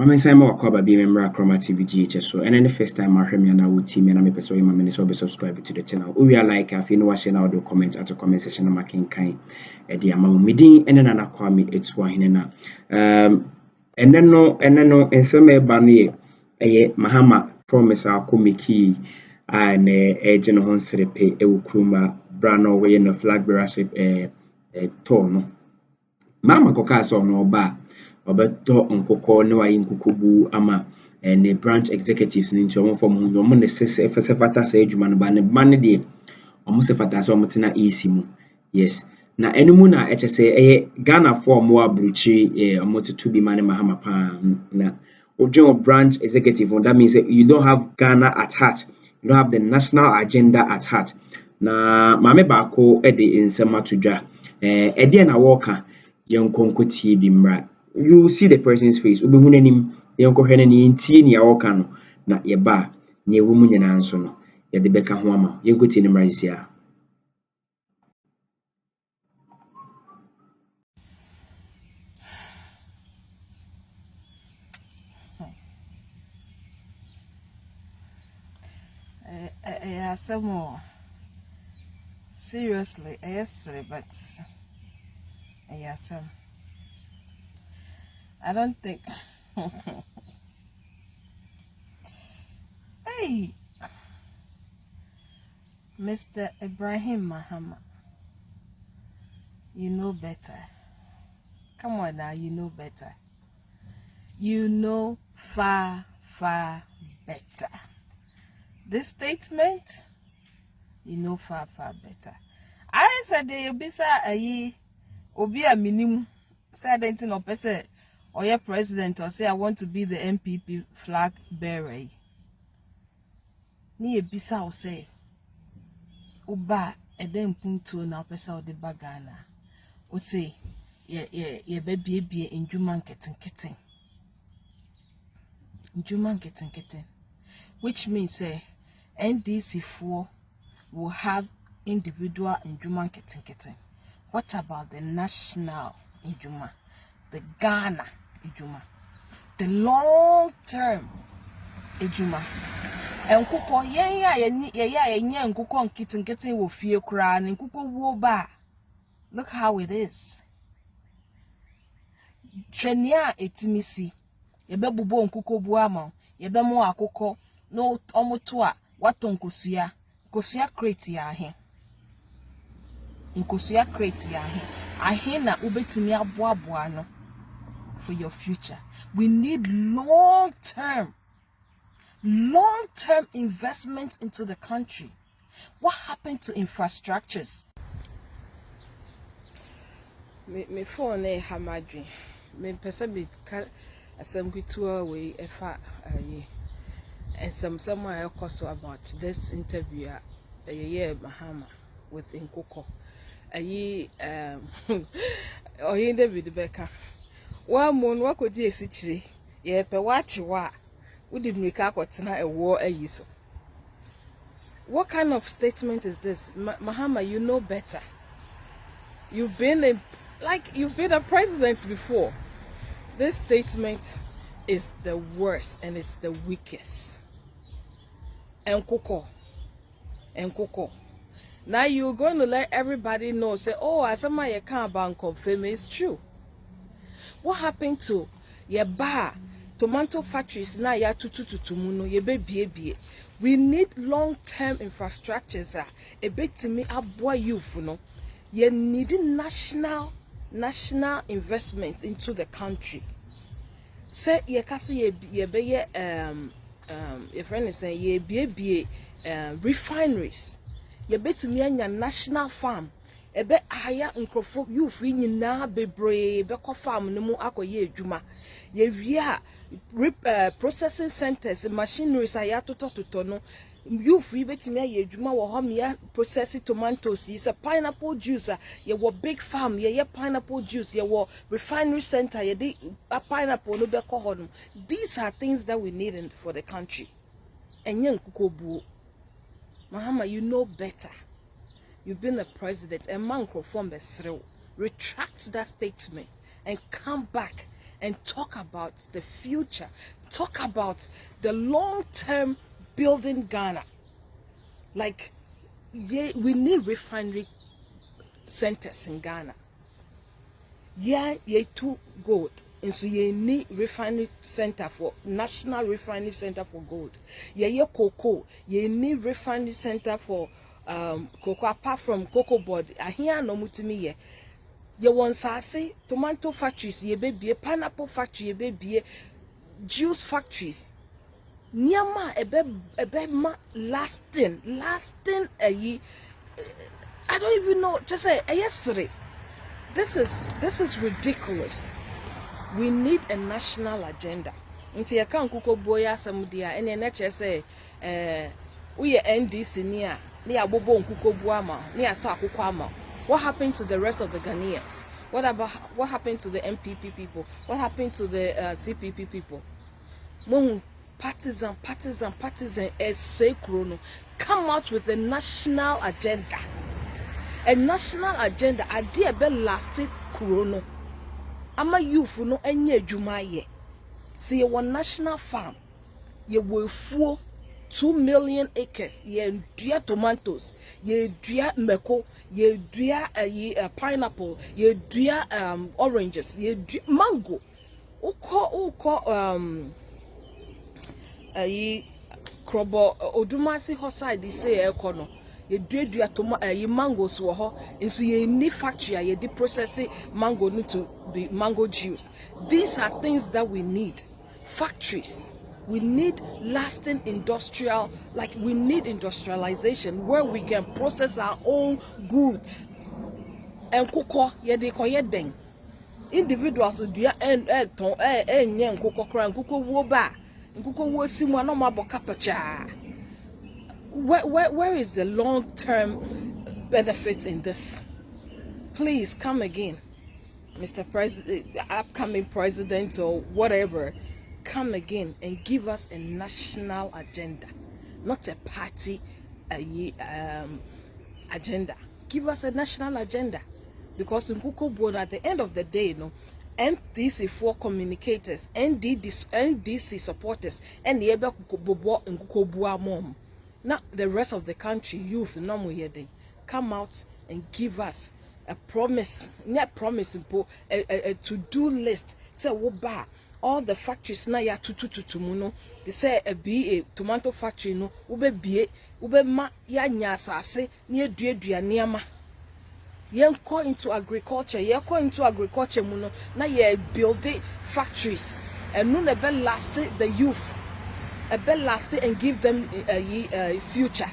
Mama say ma wakwa ba bi memra Chroma TV GHS so and the first time I hear me na wo team na me person ma me so be subscribe to the channel. We are like if you know what share na do comment at the comment section na making kind e dey ama me din ene na na kwa me etu ahene na ene no ensem e ba no ye Mahama promise akomeki and eje no ho nsrepe e wo kuruma bra no we no flag bearership tour no Mahama koka so no ba obeto nkoko ne wayi nkokobu ama ne branch executives ni nti omo form hu omo ne sese fata sa adwuma no ba ne de omo se fata sa omo tena EC mu yes na enimu na eche Ghana form wa bruchi omo tutu bi mane Mahama pa na ojo branch executive that means you don't have Ghana at heart, you don't have the national agenda at heart na mame baako e de nsema todwa de na woka yenkonkotie bi mra. You see the person's face. Obi hu nanim yenkohwe na ne ntie ne awoka no na ye ba ne ewu mu nyina nso no ye de beka ho ama yenkotie ne mrazia. Some seriously, yes, but some. I don't think. Hey, Mr. Ibrahim Mahama, you know better. Come on now, you know better. You know far better. This statement, you know far better. I said the bisa ayi obi a minimum said anything no person or your president or say I want to be the MPP flag bearer. Ni bisa o say oba eden punto na person o de bagana. O say ye baby ndwuma nketen. Ndwuma nketen. Which means say NDC4 will have individual ndwuma nketen. What about the national ndwuma? The Ghana ndwuma? The long term ndwuma? Nkuko ye nkuko nketen wo fie kura nkuko wo ba. Look how it is. Trenia etimisi yebe bubo nkuko bu ama yebe mo akoko no omoto a wato nkosua crate ya ahe nkosua crate ya ahe na ubetimi aboaboa no for your future. We need long-term investment into the country. What happened to infrastructures? Me phone e hamadwi me pesa be asem kituwa we efa and some I also about this interview Mahama with Nkoko oyin David Becca wa mon wa kodi esichire ye pe wa chiwa udi mrika kwotena ewo ayiso. What kind of statement is this? Mahama, you know better. You've been a president before. This statement is the worst and it's the weakest. Nkoko. Now you're going to let everybody know, say, oh, asama ye can't ban confirm it's true. What happened to your bar, tomato factories now ya tutumuno ye be. We need long-term infrastructures a bit to me aboy youth, no. You need national investment into the country. Say ye kasi ye be your friend is saying ye be refineries. Ye bet me anya national farm. Ebe haya nkrofo youth nyina bebre be ko farm no mu akoye adwuma. Ye wia processing centers machineries aya toto no. Youth bet me aye adwuma wo hom ya processing tomatoes is a pineapple juice ye wo big farm ye pineapple juice ye wo refinery center ye de pineapple no be ko ho. These are things that we need for the country. Enye nkukobu. Mahama, you know better. You've been the president. A man from Besrew. Retract that statement and come back and talk about the future, talk about the long-term building Ghana. Like, yeah, we need refinery centers in Ghana. Yeah, too gold. And so you need refinery center for national refinery center for gold. Yeah, cocoa. You need refinery center for cocoa apart from cocoa board. I hear no mutimi ye. You want say tomato factories, ye baby, pineapple factory, ye baby, juice factories. Nyama ebe ma lasting a ye. I don't even know. Just say yesterday. This is ridiculous. We need a national agenda. Nti ya kan kuko boya samudia ene na che say uye NDC ni abobo nkuko buama ni ato akoko ama. What happened to the rest of the Ghanaians? What happened to the MPP people? What happened to the CPP people? Mohun partisan essay chrono. Come out with a national agenda. A national agenda idea be lasted chrono. Ama youth no enye adwuma ye. See your national farm. You will full 2 million acres. Ye dua tomatoes, ye dua meko, ye dua pineapple, ye dua oranges, ye dua mango. Uko krobo odumasi hoside say ekono. Ye dua ye mangoes wo ho nso ye ni factory ye di processing mango to be mango juice. These are things that we need. Factories. We need lasting industrial, like we need industrialization where we can process our own goods. And koko ye de koye den. Individuals do and ton nye nkoko kra nkoko wo ba. Nkoko wo si mo na mo aboka pacha. Where is the long-term benefit in this? Please come again, Mr. President, upcoming president or whatever. Come again and give us a national agenda, not a party agenda. Give us a national agenda, because in Nko-kolization, at the end of the day, NDC for communicators, NDC supporters, and the ebe bobo Nko-kolization. Now the rest of the country, youth, come out and give us a promise, not promise, a to-do list. Say woba all the factories na ya tutu they say a tomato factory no ube ma ya nyasase ni edua niama. Yenko into agriculture, muno na ye build factories and no never lasted the youth. A bit lasting and give them a future.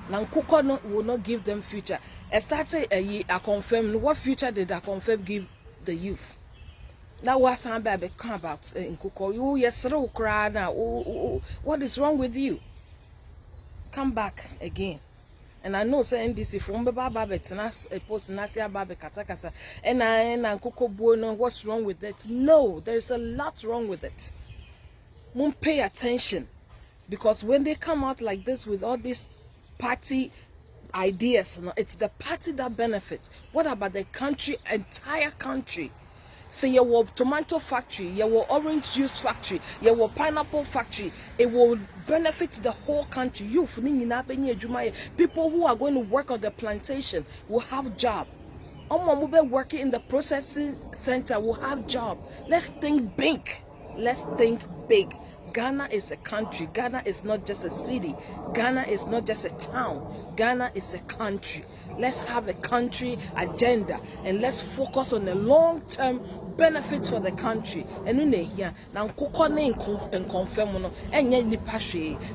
Now Nko will not give them future. I started I confirm what future did I confirm give the youth. Now what's about come about Nko? You yes cry now. What is wrong with you? Come back again. And I know say NDC from Baba Betnas a post Nasia Babe Kasa and Nko Bono, what's wrong with that? No, there's a lot wrong with it. Won't pay attention, because when they come out like this with all these party ideas, it's the party that benefits. What about the country, entire country? Say you will tomato factory, you will orange juice factory, you will pineapple factory. It will benefit the whole country. People who are going to work on the plantation will have job. Working in the processing center will have job. Let's think big. Let's think big. Ghana is a country. Ghana is not just a city. Ghana is not just a town. Ghana is a country. Let's have a country agenda and let's focus on the long-term benefits for the country. And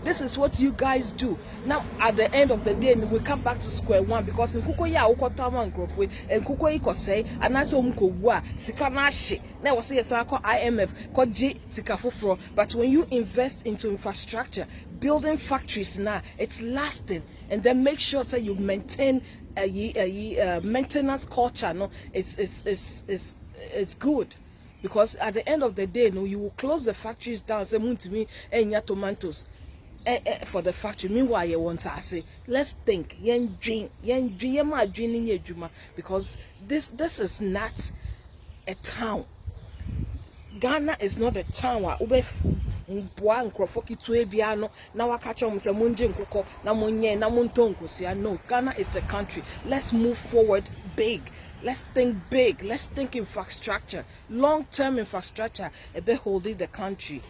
this is what you guys do. Now at the end of the day, we come back to square one, because in Kuko ya ukotama nkrofwe and Kuko iko say anaso mkobwa sikanashi na wasi yesako IMF koji sikafufro. But when you invest into infrastructure, building factories now, it's lasting, and then make sure that you maintain a maintenance culture. No, it's good, because at the end of the day, no, you will close the factories down. Say muntimi enya tomatoes for the factory. Meanwhile, you want to say, let's think, because this is not a town. Ghana is not the town where ube mbwa nkrofo to ebia no na wakacha mu se munje nkoko na munye na muntonko so no. Ghana is a country. Let's move forward big. Let's think big. Let's think infrastructure, long-term infrastructure. Ebe holding the country.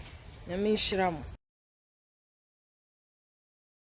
I mean, shiramu.